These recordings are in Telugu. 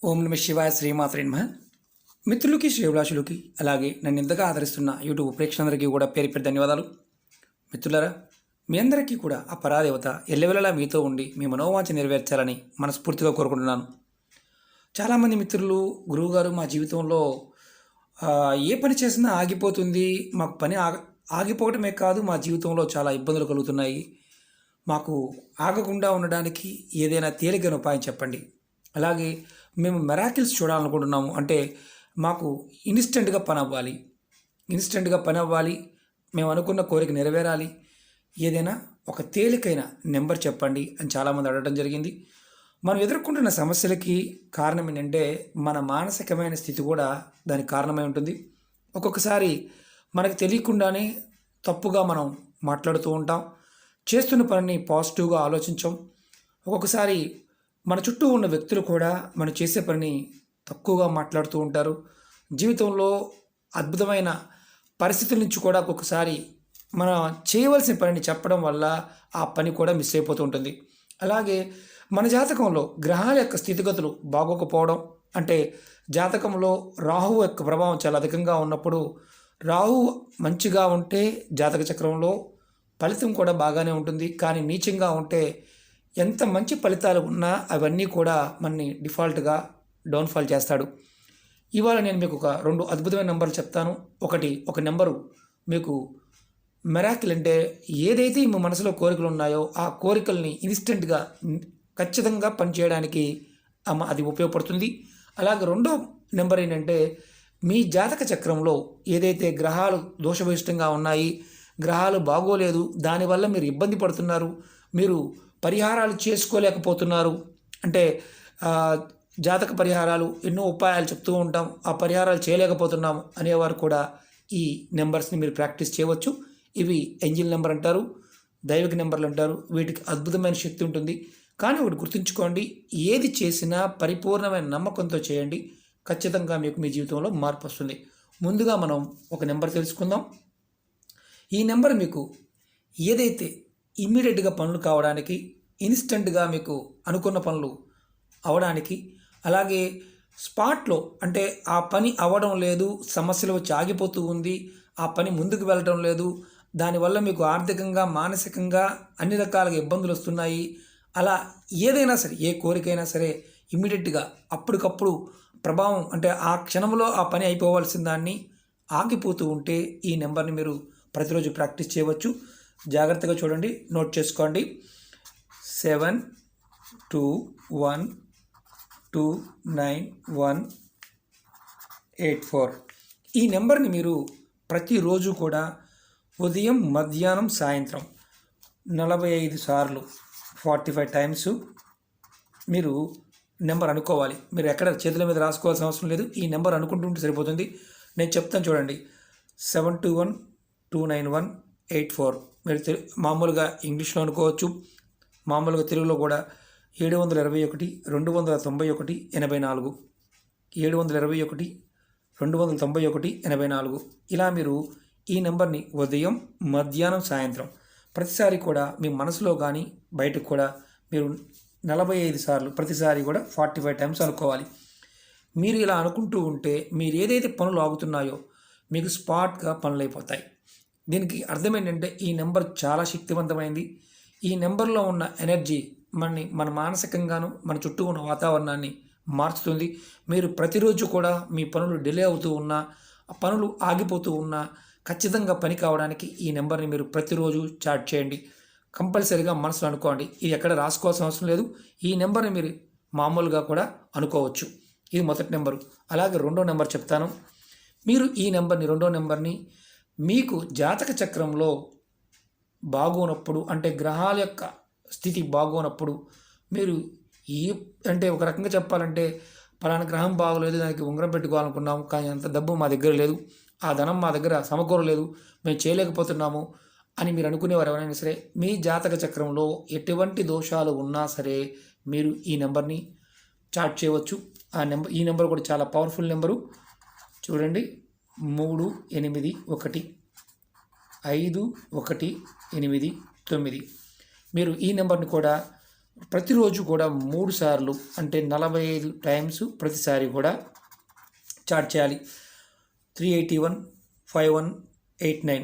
ఓం నమ శివాయ శ్రీమాత్రే నమః. మిత్రులకి శ్రేభిలాషులకి అలాగే నన్ను ఇంతగా ఆదరిస్తున్న యూట్యూబ్ ప్రేక్షకులందరికీ కూడా పేరు పేరు ధన్యవాదాలు. మిత్రులారా, మీ అందరికీ కూడా ఆ పరాదేవత ఎల్లవెల్లలా మీతో ఉండి మీ మనోవాంఛ నెరవేర్చాలని మనస్ఫూర్తిగా కోరుకుంటున్నాను. చాలామంది మిత్రులు, గురువుగారు, మా జీవితంలో ఏ పని చేసినా ఆగిపోతుంది, మాకు పని ఆగిపోవటమే కాదు, మా జీవితంలో చాలా ఇబ్బందులు కలుగుతున్నాయి, మాకు ఆగకుండా ఉండడానికి ఏదైనా తేలికైన ఉపాయం చెప్పండి, అలాగే మేము మెరాకిల్స్ చూడాలనుకుంటున్నాము, అంటే మాకు ఇన్స్టెంట్గా పని అవ్వాలి, మేము అనుకున్న కోరిక నెరవేరాలి, ఏదైనా ఒక తేలికైన నెంబర్ చెప్పండి అని చాలామంది అడగడం జరిగింది. మనం ఎదుర్కొంటున్న సమస్యలకి కారణం ఏంటంటే మన మానసికమైన స్థితి కూడా దానికి కారణమై ఉంటుంది. ఒక్కొక్కసారి మనకు తెలియకుండానే తప్పుగా మనం మాట్లాడుతూ ఉంటాం, చేస్తున్న పనిని పాజిటివ్గా ఆలోచించాం. ఒక్కొక్కసారి మన చుట్టూ ఉన్న వ్యక్తులు కూడా మనం చేసే పనిని తక్కువగా మాట్లాడుతూ ఉంటారు. జీవితంలో అద్భుతమైన పరిస్థితుల నుంచి కూడా ఒక్కొక్కసారి మనం చేయవలసిన పనిని చెప్పడం వల్ల ఆ పని కూడా మిస్ అయిపోతూ ఉంటుంది. అలాగే మన జాతకంలో గ్రహాల యొక్క స్థితిగతులు బాగోకపోవడం, అంటే జాతకంలో రాహువు యొక్క ప్రభావం చాలా అధికంగా ఉన్నప్పుడు, రాహువు మంచిగా ఉంటే జాతక చక్రంలో ఫలితం కూడా బాగానే ఉంటుంది, కానీ నీచంగా ఉంటే ఎంత మంచి ఫలితాలు ఉన్నా అవన్నీ కూడా మనని డిఫాల్ట్గా డౌన్ఫాల్ చేస్తాడు. ఇవాళ నేను మీకు ఒక 2 అద్భుతమైన నెంబర్లు చెప్తాను. ఒక నెంబరు మీకు మెరాకిల్, అంటే ఏదైతే మీ మనసులో కోరికలు ఉన్నాయో ఆ కోరికల్ని ఇన్స్టెంట్గా ఖచ్చితంగా పనిచేయడానికి అది ఉపయోగపడుతుంది. అలాగే రెండో నెంబర్ ఏంటంటే మీ జాతక చక్రంలో ఏదైతే గ్రహాలు దోషభూయిష్టంగా ఉన్నాయి, గ్రహాలు బాగోలేదు, దానివల్ల మీరు ఇబ్బంది పడుతున్నారు, మీరు పరిహారాలు చేసుకోలేకపోతున్నారు, అంటే జాతక పరిహారాలు ఎన్నో ఉపాయాలు చెప్తూ ఉంటాం, ఆ పరిహారాలు చేయలేకపోతున్నాం అనేవారు కూడా ఈ నెంబర్స్ని మీరు ప్రాక్టీస్ చేయవచ్చు. ఇవి ఏంజిల్ నెంబర్ అంటారు, దైవిక నెంబర్లు అంటారు. వీటికి అద్భుతమైన శక్తి ఉంటుంది. కానీ ఒకటి గుర్తుంచుకోండి, ఏది చేసినా పరిపూర్ణమైన నమ్మకంతో చేయండి, ఖచ్చితంగా మీకు మీ జీవితంలో మార్పు వస్తుంది. ముందుగా మనం ఒక నెంబర్ తెలుసుకుందాం. ఈ నెంబర్ మీకు ఏదైతే ఇమ్మీడియట్గా పనులు కావడానికి, ఇన్స్టెంట్గా మీకు అనుకున్న పనులు అవడానికి, అలాగే స్పాట్లో అంటే ఆ పని అవ్వడం లేదు, సమస్యలు వచ్చి ఆగిపోతూ ఉంది, ఆ పని ముందుకు వెళ్ళడం లేదు, దానివల్ల మీకు ఆర్థికంగా మానసికంగా అన్ని రకాలుగా ఇబ్బందులు వస్తున్నాయి, అలా ఏదైనా సరే, ఏ కోరికైనా సరే ఇమ్మీడియట్గా అప్పటికప్పుడు ప్రభావం, అంటే ఆ క్షణంలో ఆ పని అయిపోవాల్సిన దాన్ని ఆగిపోతూ ఉంటే ఈ నెంబర్ని మీరు ప్రతిరోజు ప్రాక్టీస్ చేయవచ్చు. జాగ్రత్తగా చూడండి, నోట్ చేసుకోండి. 72129184. ఈ నెంబర్ని మీరు ప్రతిరోజు కూడా ఉదయం, మధ్యాహ్నం, సాయంత్రం 45 సార్లు 45 టైమ్స్ మీరు నెంబర్ అనుకోవాలి. మీరు ఎక్కడ చేతుల మీద రాసుకోవాల్సిన అవసరం లేదు, ఈ నెంబర్ అనుకుంటుంటే సరిపోతుంది. నేను చెప్తాను చూడండి. 72129184. మీరు మామూలుగా ఇంగ్లీష్లో అనుకోవచ్చు, మామూలుగా తెలుగులో కూడా 721 291 84, 721 291 84. ఇలా మీరు ఈ నెంబర్ని ఉదయం, మధ్యాహ్నం, సాయంత్రం ప్రతిసారి కూడా మీ మనసులో కానీ బయటకు కూడా మీరు 45 సార్లు, ప్రతిసారి కూడా 45 టైమ్స్ అనుకోవాలి. మీరు ఇలా అనుకుంటూ ఉంటే మీరు ఏదైతే పనులు ఆగుతున్నాయో మీకు స్పాట్గా పనులు అయిపోతాయి. దీనికి అర్థం ఏంటంటే ఈ నెంబర్ చాలా శక్తివంతమైంది. ఈ నెంబర్లో ఉన్న ఎనర్జీ మన మానసికంగాను మన చుట్టూ ఉన్న వాతావరణాన్ని మార్చుతుంది. మీరు ప్రతిరోజు కూడా మీ పనులు డిలే అవుతూ ఉన్నా, పనులు ఆగిపోతూ ఉన్నా, ఖచ్చితంగా పని కావడానికి ఈ నెంబర్ని మీరు ప్రతిరోజు చాట్ చేయండి. కంపల్సరీగా మనసులో అనుకోండి, ఇది ఎక్కడ రాసుకోవాల్సిన అవసరం లేదు. ఈ నెంబర్ని మీరు మామూలుగా కూడా అనుకోవచ్చు. ఇది మొదటి నెంబరు. అలాగే రెండో నెంబర్ చెప్తాను. మీరు ఈ నెంబర్ని, రెండో నెంబర్ని మీకు జాతక చక్రంలో బాగోనప్పుడు, అంటే గ్రహాల యొక్క స్థితి బాగోనప్పుడు, మీరు అంటే ఒక రకంగా చెప్పాలంటే పలానా గ్రహం బాగోలేదు, దానికి ఉంగరం పెట్టుకోవాలనుకున్నాం, కానీ అంత డబ్బు మా దగ్గర లేదు, ఆ ధనం మా దగ్గర సమకూరలేదు, మేము చేయలేకపోతున్నాము అని మీరు అనుకునేవారు ఎవరైనా సరే, మీ జాతక చక్రంలో ఎటువంటి దోషాలు ఉన్నా సరే మీరు ఈ నెంబర్ని చాట్ చేయవచ్చు. ఈ నెంబర్ కూడా చాలా పవర్ఫుల్ నెంబరు. చూడండి, 3815189. మీరు ఈ నెంబర్ని కూడా ప్రతిరోజు కూడా 3 సార్లు అంటే 45 టైమ్స్ ప్రతిసారి కూడా చాట్ చేయాలి. 3815189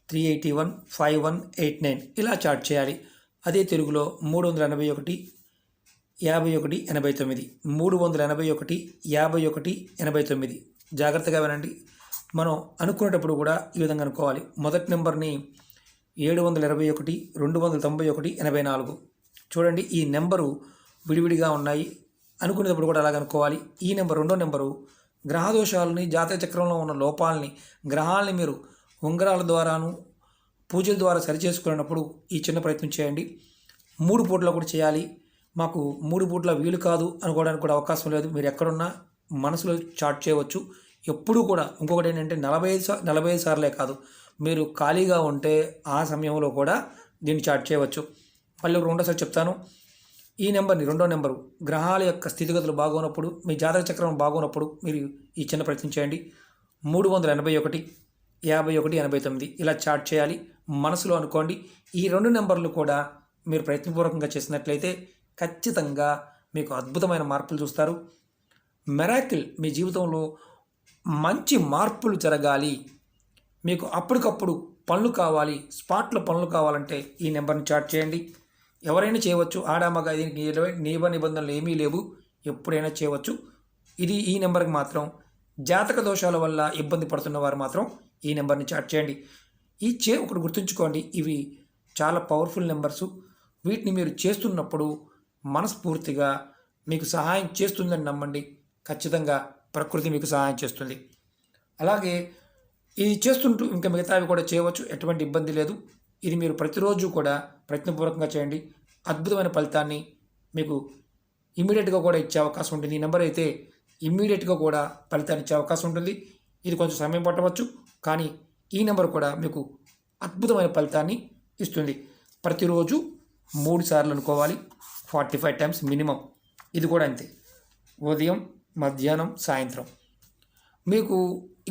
3815189 ఇలా చాట్ చేయాలి. అదే తెలుగులో 381 51 89 381 51 89. జాగ్రత్తగా వినండి. మనం అనుకునేటప్పుడు కూడా ఈ విధంగా అనుకోవాలి. మొదటి నెంబర్ని 721 291 84. చూడండి, ఈ నెంబరు విడివిడిగా ఉన్నాయి. అనుకునేటప్పుడు కూడా అలాగ అనుకోవాలి. ఈ నెంబర్ రెండో నెంబరు గ్రహదోషాలని, జాతక చక్రంలో ఉన్న లోపాలని, గ్రహాలని మీరు ఉంగరాల ద్వారాను పూజల ద్వారా సరిచేసుకున్నప్పుడు ఈ చిన్న ప్రయత్నం చేయండి. 3 పూటలో కూడా చేయాలి. మాకు 3 పూట్ల వీలు కాదు అనుకోవడానికి కూడా అవకాశం లేదు. మీరు ఎక్కడున్నా మనసులో చాట్ చేయవచ్చు. ఎప్పుడూ కూడా ఇంకొకటి ఏంటంటే 45 సార్లే కాదు, మీరు ఖాళీగా ఉంటే ఆ సమయంలో కూడా దీన్ని చాట్ చేయవచ్చు. మళ్ళీ రెండోసారి చెప్తాను. ఈ నెంబర్ని రెండో నెంబరు గ్రహాల యొక్క స్థితిగతులు బాగున్నప్పుడు, మీ జాతక చక్రం బాగున్నప్పుడు మీరు ఈ చిన్న ప్రయత్నం చేయండి. 381 51 89 ఇలా చాట్ చేయాలి. మనసులో అనుకోండి. ఈ 2 నెంబర్లు కూడా మీరు ప్రయత్నపూర్వకంగా చేసినట్లయితే ఖచ్చితంగా మీకు అద్భుతమైన మార్పులు చూస్తారు. మెరాకిల్ మీ జీవితంలో మంచి మార్పులు జరగాలి. మీకు అప్పటికప్పుడు పనులు కావాలి, స్పాట్లో పనులు కావాలంటే ఈ నెంబర్ని చాట్ చేయండి. ఎవరైనా చేయవచ్చు. ఆడామగా దీనికి నియమ నిబంధనలు ఏమీ లేవు. ఎప్పుడైనా చేయవచ్చు. ఇది ఈ నెంబర్కి మాత్రం జాతక దోషాల వల్ల ఇబ్బంది పడుతున్న వారు మాత్రం ఈ నెంబర్ని చాట్ చేయండి. ఒకటి గుర్తుంచుకోండి, ఇవి చాలా పవర్ఫుల్ నెంబర్సు. వీటిని మీరు చేస్తున్నప్పుడు మనస్ఫూర్తిగా మీకు సహాయం చేస్తుందని నమ్మండి. ఖచ్చితంగా ప్రకృతి మీకు సహాయం చేస్తుంది. అలాగే ఇది చేస్తుంటూ ఇంకా మిగతావి కూడా చేయవచ్చు. ఎటువంటి ఇబ్బంది లేదు. ఇది మీరు ప్రతిరోజు కూడా ప్రయత్నపూర్వకంగా చేయండి. అద్భుతమైన ఫలితాన్ని మీకు ఇమ్మీడియట్గా కూడా ఇచ్చే అవకాశం ఉంటుంది. ఈ నెంబర్ అయితే ఇమ్మీడియట్గా కూడా ఫలితాన్ని ఇచ్చే అవకాశం ఉంటుంది. ఇది కొంచెం సమయం పట్టవచ్చు, కానీ ఈ నెంబర్ కూడా మీకు అద్భుతమైన ఫలితాన్ని ఇస్తుంది. ప్రతిరోజు 3 సార్లు అనుకోవాలి. 45 టైమ్స్ మినిమం. ఇది కూడా అంతే. ఉదయం, మధ్యాహ్నం, సాయంత్రం. మీకు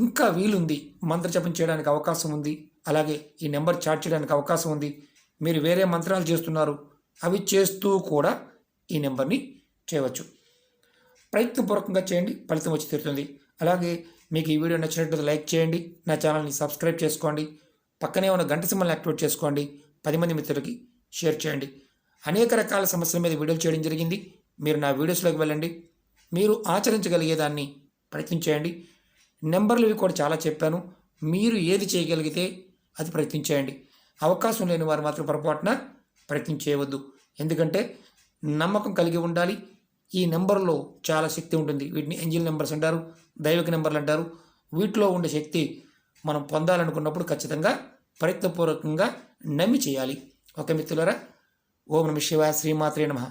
ఇంకా వీలుంది, మంత్రజపం చేయడానికి అవకాశం ఉంది. అలాగే ఈ నెంబర్ చాట్ చేయడానికి అవకాశం ఉంది. మీరు వేరే మంత్రాలు చేస్తున్నారు, అవి చేస్తూ కూడా ఈ నెంబర్ని చేయవచ్చు. ప్రయత్నపూర్వకంగా చేయండి, ఫలితం వచ్చి తీరుతుంది. అలాగే మీకు ఈ వీడియో నచ్చినట్లయితే లైక్ చేయండి, నా ఛానల్ని సబ్స్క్రైబ్ చేసుకోండి, పక్కనే ఉన్న గంట సింబల్ని యాక్టివేట్ చేసుకోండి, 10 మంది మిత్రులకి షేర్ చేయండి. అనేక రకాల సమస్యల మీద వీడియోలు చేయడం జరిగింది. మీరు నా వీడియోస్లోకి వెళ్ళండి, మీరు ఆచరించగలిగేదాన్ని ప్రయత్నించేయండి. నెంబర్లు ఇవి కూడా చాలా చెప్పాను. మీరు ఏది చేయగలిగితే అది ప్రయత్నించేయండి. అవకాశం లేని వారు మాత్రం పొరపాటున ప్రయత్నం చేయవద్దు. ఎందుకంటే నమ్మకం కలిగి ఉండాలి. ఈ నెంబర్లో చాలా శక్తి ఉంటుంది. వీటిని ఏంజిల్ నెంబర్స్ అంటారు, దైవిక నెంబర్లు అంటారు. వీటిలో ఉండే శక్తి మనం పొందాలనుకున్నప్పుడు ఖచ్చితంగా ప్రయత్నపూర్వకంగా నమ్మి చేయాలి. ఓకే మిత్రులారా, ఓం నమః శివాయ, శ్రీమాత్రే నమః.